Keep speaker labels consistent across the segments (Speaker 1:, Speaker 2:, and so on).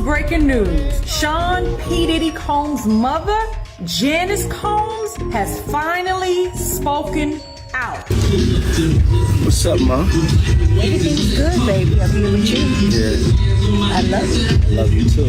Speaker 1: breaking news. Sean P. Diddy Combs' mother, Janice Combs, has finally spoken out.
Speaker 2: What's up, Mom?
Speaker 3: Everything's good, baby. I'm here with you.
Speaker 2: Yeah.
Speaker 3: I love you.
Speaker 2: I love you too.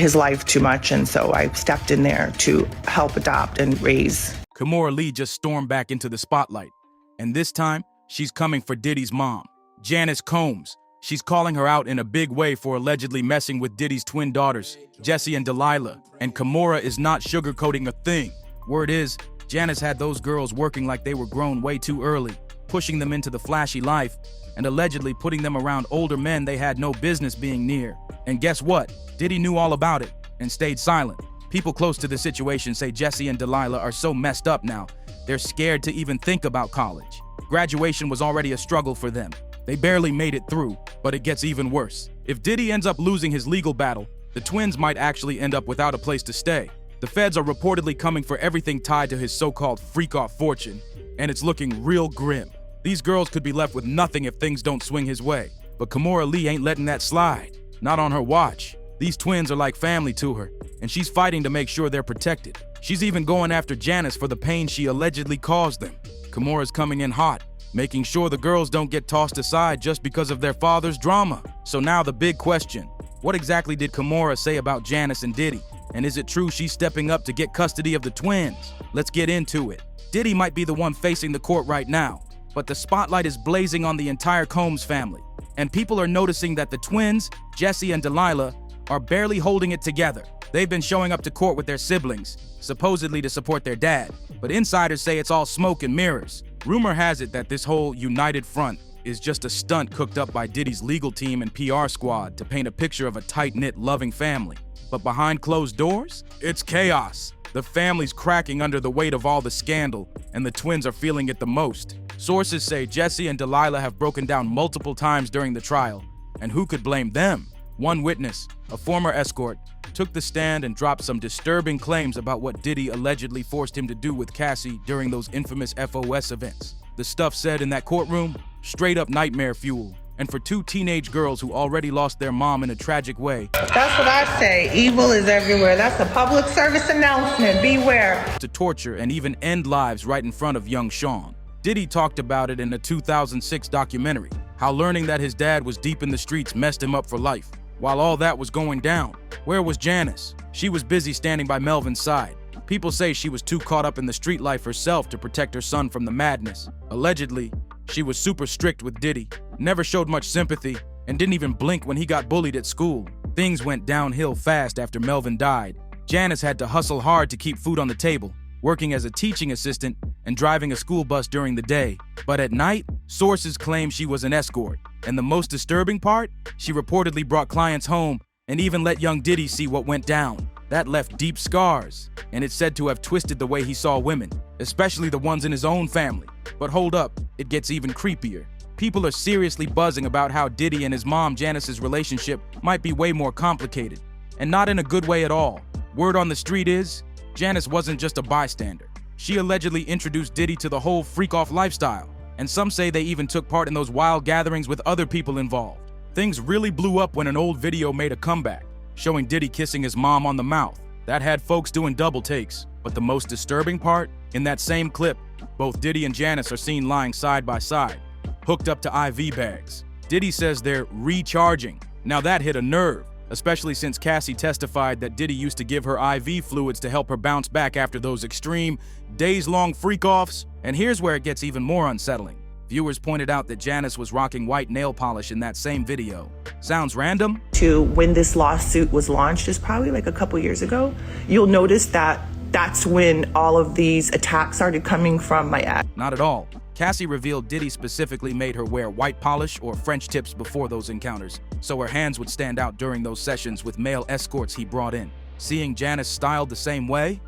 Speaker 3: His life too much, and so I stepped in there to help adopt and raise.
Speaker 4: Kimora Lee just stormed back into the spotlight. And this time, she's coming for Diddy's mom, Janice Combs. She's calling her out in a big way for allegedly messing with Diddy's twin daughters, Jessie and Delilah. And Kimora is not sugarcoating a thing. Word is, Janice had those girls working like they were grown way too early, pushing them into the flashy life, and allegedly putting them around older men they had no business being near. And guess what? Diddy knew all about it and stayed silent. People close to the situation say Jessie and Delilah are so messed up now, they're scared to even think about college. Graduation was already a struggle for them. They barely made it through, but it gets even worse. If Diddy ends up losing his legal battle, the twins might actually end up without a place to stay. The feds are reportedly coming for everything tied to his so-called freak-off fortune, and it's looking real grim. These girls could be left with nothing if things don't swing his way. But Kimora Lee ain't letting that slide. Not on her watch. These twins are like family to her, and she's fighting to make sure they're protected. She's even going after Janice for the pain she allegedly caused them. Kimora's coming in hot, making sure the girls don't get tossed aside just because of their father's drama. So now the big question, what exactly did Kimora say about Janice and Diddy? And is it true she's stepping up to get custody of the twins? Let's get into it. Diddy might be the one facing the court right now, but the spotlight is blazing on the entire Combs family. And people are noticing that the twins, Jessie and Delilah, are barely holding it together. They've been showing up to court with their siblings, supposedly to support their dad, but insiders say it's all smoke and mirrors. Rumor has it that this whole united front is just a stunt cooked up by Diddy's legal team and PR squad to paint a picture of a tight-knit, loving family. But behind closed doors, it's chaos. The family's cracking under the weight of all the scandal, and the twins are feeling it the most. Sources say Jessie and Delilah have broken down multiple times during the trial, and who could blame them? One witness, a former escort, took the stand and dropped some disturbing claims about what Diddy allegedly forced him to do with Cassie during those infamous FOS events. The stuff said in that courtroom, straight up nightmare fuel. And for two teenage girls who already lost their mom in a tragic way.
Speaker 5: That's what I say. Evil is everywhere. That's a public service announcement. Beware.
Speaker 4: To torture and even end lives right in front of young Sean. Diddy talked about it in a 2006 documentary, how learning that his dad was deep in the streets messed him up for life. While all that was going down, where was Janice? She was busy standing by Melvin's side. People say she was too caught up in the street life herself to protect her son from the madness. Allegedly, she was super strict with Diddy, never showed much sympathy, and didn't even blink when he got bullied at school. Things went downhill fast after Melvin died. Janice had to hustle hard to keep food on the table, working as a teaching assistant and driving a school bus during the day. But at night, sources claim she was an escort. And the most disturbing part, she reportedly brought clients home and even let young Diddy see what went down. That left deep scars, and it's said to have twisted the way he saw women, especially the ones in his own family. But hold up, it gets even creepier. People are seriously buzzing about how Diddy and his mom Janice's relationship might be way more complicated, and not in a good way at all. Word on the street is, Janice wasn't just a bystander. She allegedly introduced Diddy to the whole freak-off lifestyle, and some say they even took part in those wild gatherings with other people involved. Things really blew up when an old video made a comeback, showing Diddy kissing his mom on the mouth. That had folks doing double takes. But the most disturbing part, in that same clip, both Diddy and Janice are seen lying side by side, hooked up to IV bags. Diddy says they're recharging. Now that hit a nerve, especially since Cassie testified that Diddy used to give her IV fluids to help her bounce back after those extreme, days-long freak-offs. And here's where it gets even more unsettling. Viewers pointed out that Janice was rocking white nail polish in that same video. Sounds random?
Speaker 3: To when this lawsuit was launched is probably like a couple years ago. You'll notice that that's when all of these attacks started coming from my ex.
Speaker 4: Not at all. Cassie revealed Diddy specifically made her wear white polish or French tips before those encounters, so her hands would stand out during those sessions with male escorts he brought in. Seeing Janice styled the same way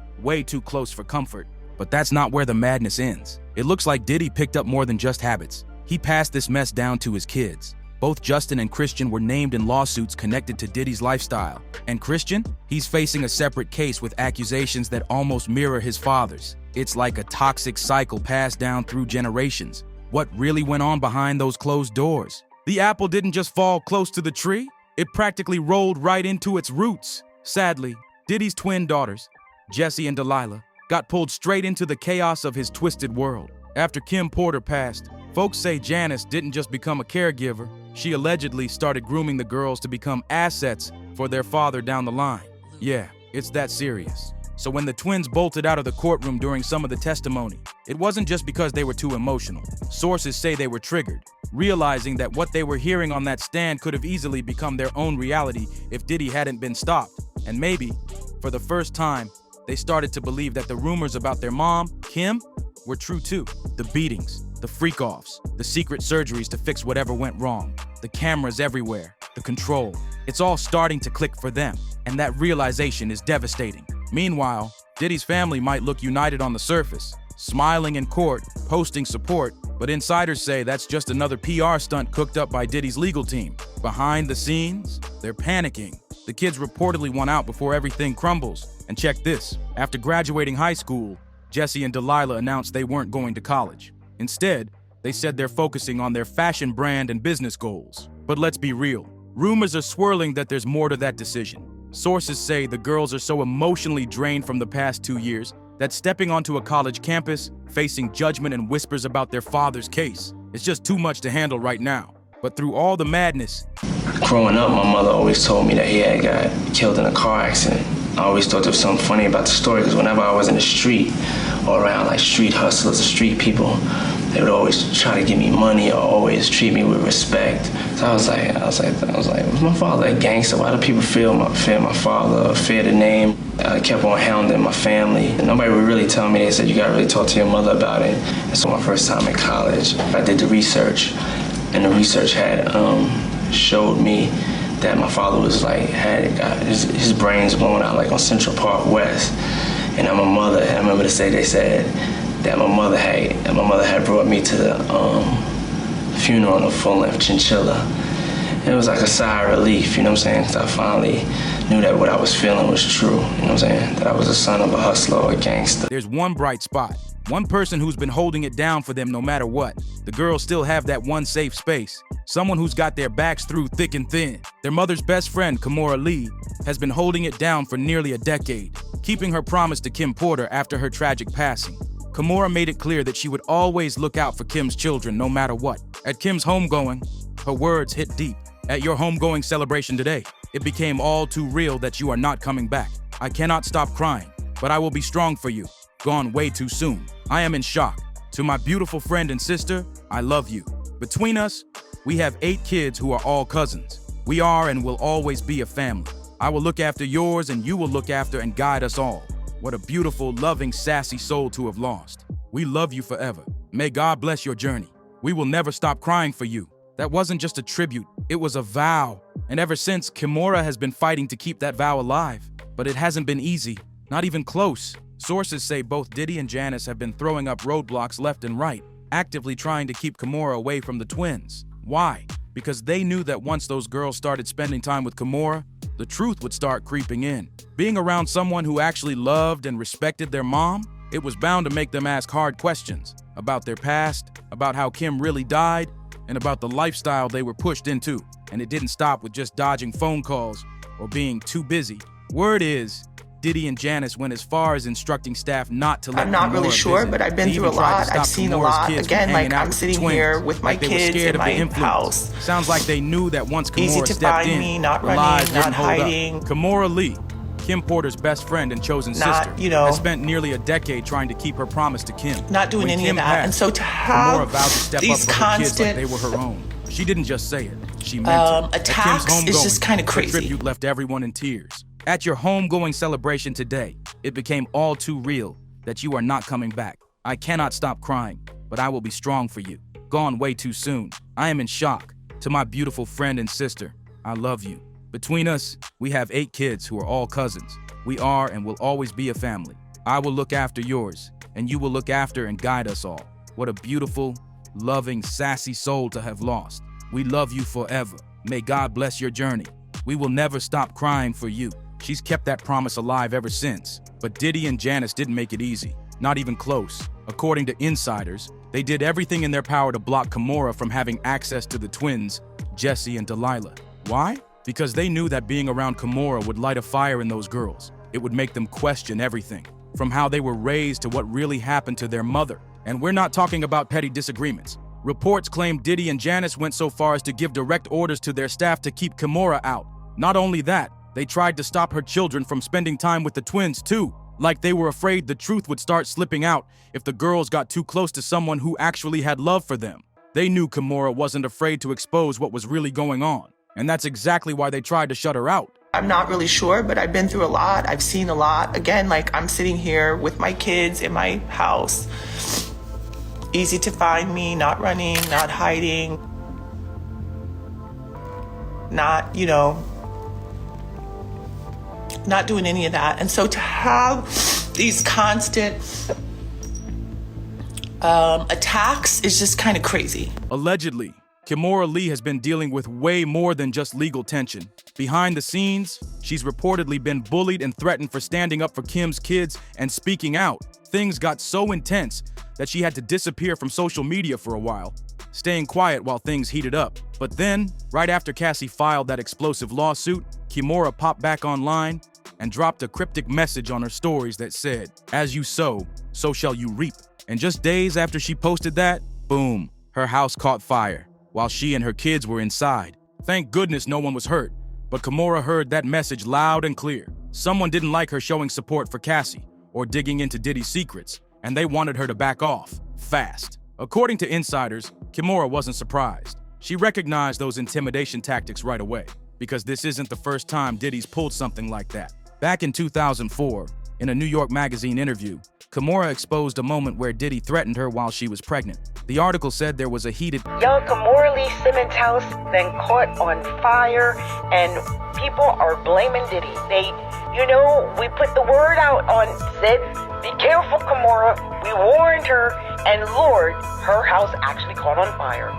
Speaker 4: too close for comfort. But that's not where the madness ends. It looks like Diddy picked up more than just habits. He passed this mess down to his kids. Both Justin and Christian were named in lawsuits connected to Diddy's lifestyle. And Christian? He's facing a separate case with accusations that almost mirror his father's. It's like a toxic cycle passed down through generations. What really went on behind those closed doors? The apple didn't just fall close to the tree, it practically rolled right into its roots. Sadly, Diddy's twin daughters, Jessie and Delilah, got pulled straight into the chaos of his twisted world. After Kim Porter passed, folks say Janice didn't just become a caregiver, she allegedly started grooming the girls to become assets for their father down the line. Yeah, it's that serious. So when the twins bolted out of the courtroom during some of the testimony, it wasn't just because they were too emotional. Sources say they were triggered, realizing that what they were hearing on that stand could have easily become their own reality if Diddy hadn't been stopped. And maybe, for the first time, they started to believe that the rumors about their mom, Kim, were true too. The beatings, the freak-offs, the secret surgeries to fix whatever went wrong, the cameras everywhere, the control. It's all starting to click for them, and that realization is devastating. Meanwhile, Diddy's family might look united on the surface, smiling in court, posting support, but insiders say that's just another PR stunt cooked up by Diddy's legal team. Behind the scenes, they're panicking. The kids reportedly want out before everything crumbles. And check this, after graduating high school, Jessie and Delilah announced they weren't going to college. Instead, they said they're focusing on their fashion brand and business goals. But let's be real, rumors are swirling that there's more to that decision. Sources say the girls are so emotionally drained from the past 2 years that stepping onto a college campus, facing judgment and whispers about their father's case, it's just too much to handle right now. But through all the madness...
Speaker 2: Growing up, my mother always told me that he had got killed in a car accident. I always thought there was something funny about the story because whenever I was in the street or around like street hustlers or street people, they would always try to give me money or always treat me with respect. So I was like, was my father a gangster? Why do people fear my father or fear the name? I kept on hounding my family. And nobody would really tell me. They said, you gotta really talk to your mother about it. And so my first time in college, I did the research, and the research had showed me that my father was like, his brains blown out like on Central Park West. And my mother, I remember they said that my mother had brought me to the funeral on a full-length chinchilla. And it was like a sigh of relief, you know what I'm saying? Because I finally knew that what I was feeling was true, you know what I'm saying? That I was a son of a hustler or a gangster.
Speaker 4: There's one bright spot, one person who's been holding it down for them no matter what. The girls still have that one safe space, someone who's got their backs through thick and thin. Their mother's best friend, Kimora Lee, has been holding it down for nearly a decade, keeping her promise to Kim Porter after her tragic passing. Kimora made it clear that she would always look out for Kim's children no matter what. At Kim's homegoing, her words hit deep. At your homegoing celebration today, it became all too real that you are not coming back. I cannot stop crying, but I will be strong for you. Gone way too soon. I am in shock. To my beautiful friend and sister, I love you. Between us, we have 8 kids who are all cousins. We are and will always be a family. I will look after yours and you will look after and guide us all. What a beautiful, loving, sassy soul to have lost. We love you forever. May God bless your journey. We will never stop crying for you. That wasn't just a tribute, it was a vow. And ever since, Kimora has been fighting to keep that vow alive. But it hasn't been easy, not even close. Sources say both Diddy and Janice have been throwing up roadblocks left and right, actively trying to keep Kimora away from the twins. Why? Because they knew that once those girls started spending time with Kimora, the truth would start creeping in. Being around someone who actually loved and respected their mom, it was bound to make them ask hard questions about their past, about how Kim really died, and about the lifestyle they were pushed into. And it didn't stop with just dodging phone calls or being too busy. Word is, Diddy and Janice went as far as instructing staff not to let
Speaker 3: I'm not
Speaker 4: Kimora
Speaker 3: really sure,
Speaker 4: visit.
Speaker 3: but I've been
Speaker 4: They
Speaker 3: through a
Speaker 4: even tried to
Speaker 3: lot.
Speaker 4: stop
Speaker 3: I've seen a
Speaker 4: Kimora's
Speaker 3: lot.
Speaker 4: kids
Speaker 3: Again,
Speaker 4: from
Speaker 3: like
Speaker 4: hanging out
Speaker 3: I'm
Speaker 4: with the
Speaker 3: sitting
Speaker 4: twins.
Speaker 3: here with my
Speaker 4: Like they were
Speaker 3: kids
Speaker 4: scared
Speaker 3: in
Speaker 4: of the
Speaker 3: my
Speaker 4: influence.
Speaker 3: house.
Speaker 4: Sounds like they knew that once
Speaker 3: Easy
Speaker 4: Kimora
Speaker 3: to
Speaker 4: stepped
Speaker 3: find
Speaker 4: in,
Speaker 3: me, not
Speaker 4: the
Speaker 3: running,
Speaker 4: lies
Speaker 3: not
Speaker 4: wouldn't hold up.
Speaker 3: hiding.
Speaker 4: Kimora Lee, Kim Porter's best friend and chosen
Speaker 3: Not,
Speaker 4: sister,
Speaker 3: you know,
Speaker 4: has spent nearly a decade trying to keep her promise to Kim.
Speaker 3: Not doing
Speaker 4: When
Speaker 3: any
Speaker 4: Kim
Speaker 3: of that.
Speaker 4: passed,
Speaker 3: And so to
Speaker 4: Kimora
Speaker 3: have
Speaker 4: vowed to step
Speaker 3: these
Speaker 4: up for her kids like
Speaker 3: constant
Speaker 4: they were her own. She didn't just say it, she meant it.
Speaker 3: attacks
Speaker 4: At Kim's
Speaker 3: is just
Speaker 4: homegoing,
Speaker 3: kinda
Speaker 4: her
Speaker 3: crazy.
Speaker 4: tribute left everyone in tears. At your homegoing celebration today, it became all too real that you are not coming back. I cannot stop crying, but I will be strong for you. Gone way too soon. I am in shock. To my beautiful friend and sister, I love you. Between us, we have 8 kids who are all cousins. We are and will always be a family. I will look after yours, and you will look after and guide us all. What a beautiful, loving, sassy soul to have lost. We love you forever. May God bless your journey. We will never stop crying for you. She's kept that promise alive ever since. But Diddy and Janice didn't make it easy. Not even close. According to insiders, they did everything in their power to block Kimora from having access to the twins Jesse and Delilah. Why? Because they knew that being around Kimora would light a fire in those girls. It would make them question everything, from how they were raised to what really happened to their mother. And we're not talking about petty disagreements. Reports claim Diddy and Janice went so far as to give direct orders to their staff to keep Kimora out. Not only that, they tried to stop her children from spending time with the twins too, like they were afraid the truth would start slipping out if the girls got too close to someone who actually had love for them. They knew Kimora wasn't afraid to expose what was really going on, and that's exactly why they tried to shut her out.
Speaker 3: I'm not really sure, but I've been through a lot. I've seen a lot. Again, like, I'm sitting here with my kids in my house. Easy to find me, not running, not hiding, not, not doing any of that. And so to have these constant attacks is just kind of crazy.
Speaker 4: Allegedly, Kimora Lee has been dealing with way more than just legal tension. Behind the scenes, she's reportedly been bullied and threatened for standing up for Kim's kids and speaking out. Things got so intense that she had to disappear from social media for a while, staying quiet while things heated up. But then, right after Cassie filed that explosive lawsuit, Kimora popped back online and dropped a cryptic message on her stories that said, "As you sow, so shall you reap." And just days after she posted that, boom, her house caught fire while she and her kids were inside. Thank goodness no one was hurt, but Kimora heard that message loud and clear. Someone didn't like her showing support for Cassie or digging into Diddy's secrets, and they wanted her to back off, fast. According to insiders, Kimora wasn't surprised. She recognized those intimidation tactics right away, because this isn't the first time Diddy's pulled something like that. Back in 2004, in a New York Magazine interview, Kimora exposed a moment where Diddy threatened her while she was pregnant. The article said there was a heated
Speaker 6: Young Kimora Lee Simmons' house then caught on fire, and people are blaming Diddy. We put the word out said, be careful, Kimora. We warned her, and Lord, her house actually caught on fire.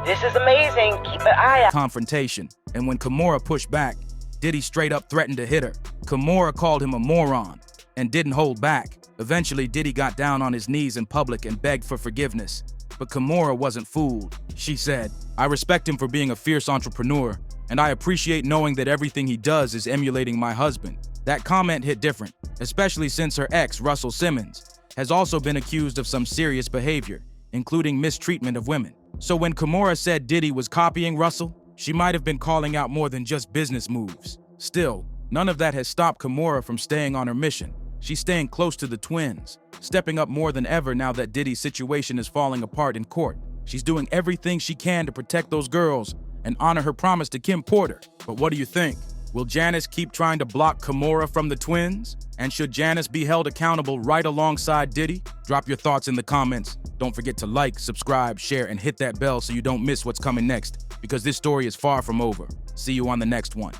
Speaker 6: This is amazing. Keep an eye out.
Speaker 4: Confrontation. And when Kimora pushed back, Diddy straight up threatened to hit her. Kimora called him a moron and didn't hold back. Eventually, Diddy got down on his knees in public and begged for forgiveness. But Kimora wasn't fooled. She said, "I respect him for being a fierce entrepreneur, and I appreciate knowing that everything he does is emulating my husband." That comment hit different, especially since her ex, Russell Simmons, has also been accused of some serious behavior, including mistreatment of women. So when Kimora said Diddy was copying Russell, she might have been calling out more than just business moves. Still, none of that has stopped Kimora from staying on her mission. She's staying close to the twins, stepping up more than ever now that Diddy's situation is falling apart in court. She's doing everything she can to protect those girls and honor her promise to Kim Porter. But what do you think? Will Janice keep trying to block Kimora from the twins? And should Janice be held accountable right alongside Diddy? Drop your thoughts in the comments. Don't forget to like, subscribe, share, and hit that bell so you don't miss what's coming next, because this story is far from over. See you on the next one.